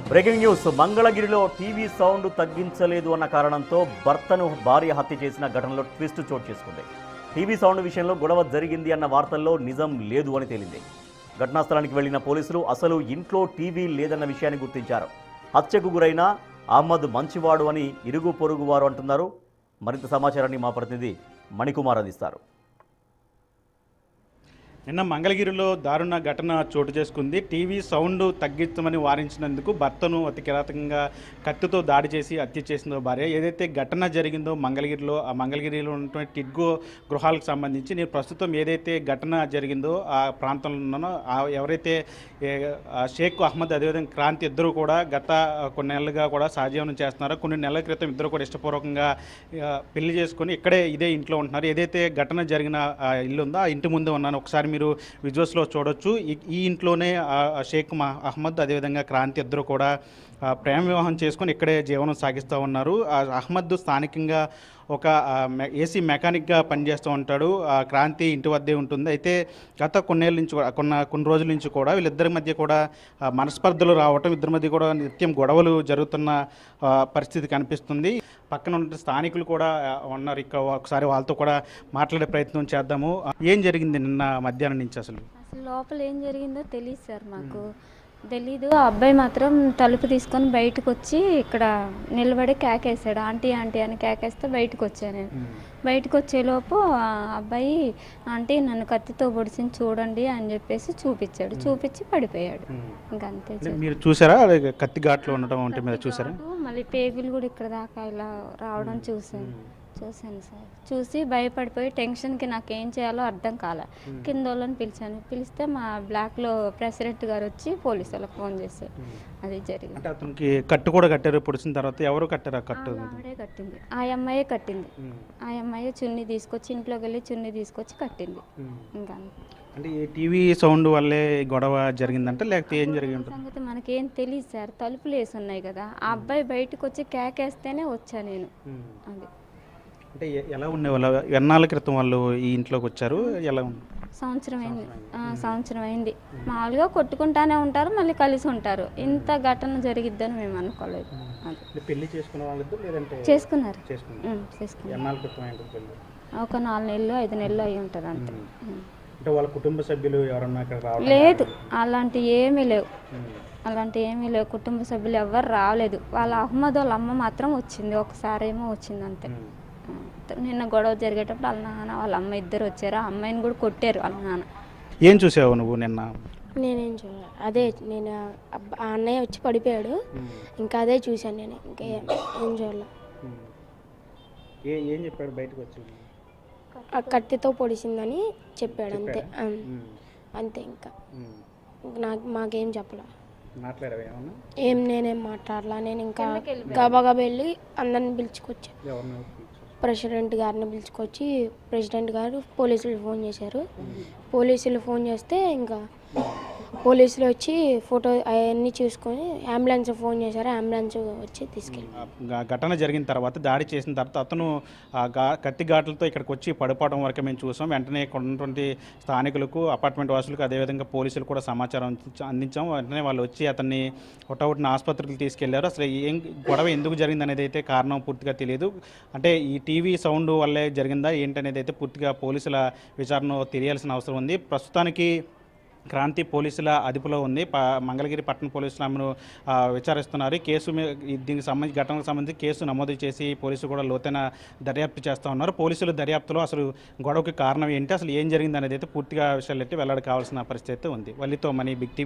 Breaking news. మంగళగిరిలో TV sound తగ్గించలేదు అన్న కారణంతో భర్తను భార్య హత్య చేసిన ఘటనలో ట్విస్ట్ చోటు చేసుకుంది. టీవీ సౌండ్ విషయంలో గొడవ జరిగింది అన్న వార్తల్లో నిజం లేదు అని తేలింది. ఘటనా స్థలానికి వెళ్లిన పోలీసులు అసలు ఇంట్లో టీవీ లేదన్న విషయాన్ని గుర్తించారు. హత్యకు గురైన అహ్మద్ మంచివాడు అని ఇరుగు పొరుగు వారు అంటున్నారు. మరింత సమాచారాన్ని మా ప్రతినిధి మణికుమార్ అందిస్తారు. నిన్న మంగళగిరిలో దారుణ ఘటన చోటు చేసుకుంది. టీవీ సౌండ్ తగ్గించమని వారించినందుకు భర్తను అతి కిరాతకంగా కత్తితో దాడి చేసి హత్య చేసిందో భార్య. ఏదైతే ఘటన జరిగిందో మంగళగిరిలో, ఆ మంగళగిరిలో ఉన్నటువంటి టిడ్గో గృహాలకు సంబంధించి నేను ప్రస్తుతం ఏదైతే ఘటన జరిగిందో ఆ ప్రాంతంలో ఉన్నానో, ఎవరైతే షేక్ అహ్మద్ అదేవిధంగా క్రాంతి ఇద్దరు కూడా గత కొన్ని నెలలుగా కూడా సహజీవనం చేస్తున్నారో, కొన్ని నెలల క్రితం ఇద్దరు కూడా ఇష్టపూర్వకంగా పెళ్లి చేసుకొని ఇక్కడే ఇదే ఇంట్లో ఉంటున్నారు. ఏదైతే ఘటన జరిగిన ఇల్లు ఉందో ఆ ఇంటి ముందే ఉన్నాను. ఒకసారి మీరు విజువల్స్లో చూడొచ్చు. ఈ ఇంట్లోనే షేక్ అహ్మద్ అదేవిధంగా క్రాంతి ఇద్దరు కూడా ప్రేమ వివాహం చేసుకొని ఇక్కడే జీవనం సాగిస్తూ ఉన్నారు. అహ్మద్ స్థానికంగా ఒక ఏసీ మెకానిక్గా పనిచేస్తూ ఉంటాడు. క్రాంతి ఇంటి వద్దే ఉంటుంది. అయితే గత కొన్నేళ్ళ నుంచి కొన్ని రోజుల నుంచి కూడా వీళ్ళిద్దరి మధ్య కూడా మనస్పర్ధలు రావటం, ఇద్దరి మధ్య కూడా నిత్యం గొడవలు జరుగుతున్న పరిస్థితి కనిపిస్తుంది. పక్కన ఉన్న స్థానికులు కూడా ఉన్నారు. ఇక్కడ ఒకసారి వాళ్ళతో కూడా మాట్లాడే ప్రయత్నం చేద్దాము. ఏం జరిగింది నిన్న మధ్యాహ్నం నుంచి? అసలు లోపల ఏం జరిగిందో తెలియదు సార్, మాకు తెలీదు. ఆ అబ్బాయి మాత్రం తలుపు తీసుకొని బయటకు వచ్చి ఇక్కడ నిలబడి కేకేసాడు. ఆంటీ ఆంటీ అని కేకేస్తే బయటకు వచ్చాను నేను. బయటకు వచ్చేలోపు ఆ అబ్బాయి ఆంటీ నన్ను కత్తితో పొడిచింది చూడండి అని చెప్పేసి చూపించాడు. చూపించి పడిపోయాడు. ఇంకంతే. మీరు చూసారా కత్తి ఘాట్లో ఉండటం? అంటే మీద చూసారా? మళ్ళీ పేగులు కూడా ఇక్కడ దాకా ఇలా రావడం చూసాను సార్. చూసి భయపడిపోయి టెన్షన్కి నాకేం చేయాలో అర్థం కాలే. కింద వాళ్ళని పిలిచాను. పిలిస్తే మా బ్లాక్లో ప్రెసిడెంట్ గారు వచ్చి పోలీసు వాళ్ళకి ఫోన్ చేశారు. అది జరిగింది. అంటే అతనికి కట్టు కూడా కట్టారు. పొడిచిన తర్వాత ఎవరు కట్టారు? ఆ కట్టు ఆవిడే కట్టింది. ఆ అమ్మాయే కట్టింది. ఆ అమ్మాయే చున్నీ తీసుకొచ్చి ఇంట్లోకి వెళ్ళి చున్నీ తీసుకొచ్చి కట్టింది. ఇంకా అంటే ఈ టీవీ సౌండ్ వల్లే గొడవ జరిగిందంటే లేకపోతే ఏం జరిగి ఉంటుంది? సంగతి మనకేం తెలియదు సార్. తలుపులు వేసి ఉన్నాయి కదా. ఆ అబ్బాయి బయటకు వచ్చి కేకేస్తేనే వచ్చా నేను. అది అంటే ఎలా ఉండేవాళ్ళు? ఎన్నాళ్ళ క్రితం వాళ్ళు ఈ ఇంట్లోకి వచ్చారు? ఎలా ఉంది? సంవత్సరం అయింది. మామూలుగా కొట్టుకుంటానే ఉంటారు, మళ్ళీ కలిసి ఉంటారు. ఇంత ఘటన జరిగిద్దని మేము అనుకోలేదు. పెళ్లి చేసుకున్న వాళ్ళు లేదంటే చేసుకున్నారు. ఎన్నాళ్ళ క్రితం అయింది పెళ్లి? ఒక 4 నెలలు 5 నెలలు అయి ఉంటుంది అంతే. అంటే వాళ్ళ కుటుంబ సభ్యులు ఎవరన్నా ఇక్కడ రావడం లేదు. అలాంటివి ఏమీ లేవు. కుటుంబ సభ్యులు ఎవరు రాలేదు. వాళ్ళ అహ్మద్ వాళ్ళ అమ్మ మాత్రం వచ్చింది. ఒకసారి ఏమో వచ్చింది అంతే. నిన్న గొడవ జరిగేటప్పుడు వాళ్ళ నాన్న వాళ్ళ అమ్మ ఇద్దరు వచ్చారు. ఆ అమ్మాయిని కూడా కొట్టారు వాళ్ళ నాన్న. ఏం చూసావు నువ్వు నిన్న? నేనేం చూడలేదు. అదే నేను ఆ అన్నయ్య వచ్చి పడిపోయాడు. ఇంకా అదే చూశాను నేను. ఇంకా ఏం చూడలేదు. ఏం చెప్పాడు బయటకు వచ్చి? ఆ కత్తితో పొడిచిందని చెప్పాడు అంతే. అంతే. ఇంకా మాకేం చెప్పలే. నేనేం మాట్లాడలా. నేను ఇంకా గబగబా వెళ్ళి అందరిని పిలుచుకొచ్చాను. ప్రెసిడెంట్ గారిని పిలుచుకొచ్చి ప్రెసిడెంట్ గారు పోలీసులు ఫోన్ చేశారు. పోలీసులు ఫోన్ చేస్తే ఇంకా పోలీసులు వచ్చి ఫోటో అవన్నీ చూసుకొని అంబులెన్స్ ఫోన్ చేశారు. అంబులెన్స్ వచ్చి తీసుకెళ్ళి ఘటన జరిగిన తర్వాత, దాడి చేసిన తర్వాత అతను కత్తి ఘాట్లతో ఇక్కడికి వచ్చి పడిపోవడం వరకు మేము చూసాం. వెంటనే ఉన్నటువంటి స్థానికులకు, అపార్ట్మెంట్ వాసులకు, అదేవిధంగా పోలీసులు కూడా సమాచారం అందించాం. వెంటనే వాళ్ళు వచ్చి అతన్ని హుటాహుటిన ఆసుపత్రికి తీసుకెళ్లారు. అసలు ఏం గొడవ ఎందుకు జరిగింది అనేది అయితే కారణం పూర్తిగా తెలియదు. అంటే ఈ టీవీ సౌండ్ వల్లే జరిగిందా ఏంటనేది అయితే పూర్తిగా పోలీసుల విచారణ తెలియాల్సిన అవసరం ఉంది. ప్రస్తుతానికి క్రాంతి పోలీసుల అదుపులో ఉంది. మంగళగిరి పట్టణ పోలీసులు ఆమెను విచారిస్తున్నారు. దీనికి సంబంధించి ఘటనకు సంబంధించి కేసు నమోదు చేసి పోలీసులు కూడా లోతైన దర్యాప్తు చేస్తూ ఉన్నారు. పోలీసుల దర్యాప్తులో అసలు గొడవకి కారణం ఏంటి, అసలు ఏం జరిగింది అనేది అయితే పూర్తిగా విషయాలు అయితే వెల్లడి కావాల్సిన పరిస్థితి ఉంది. వల్లితో మనీ, బిగ్ టీవీ.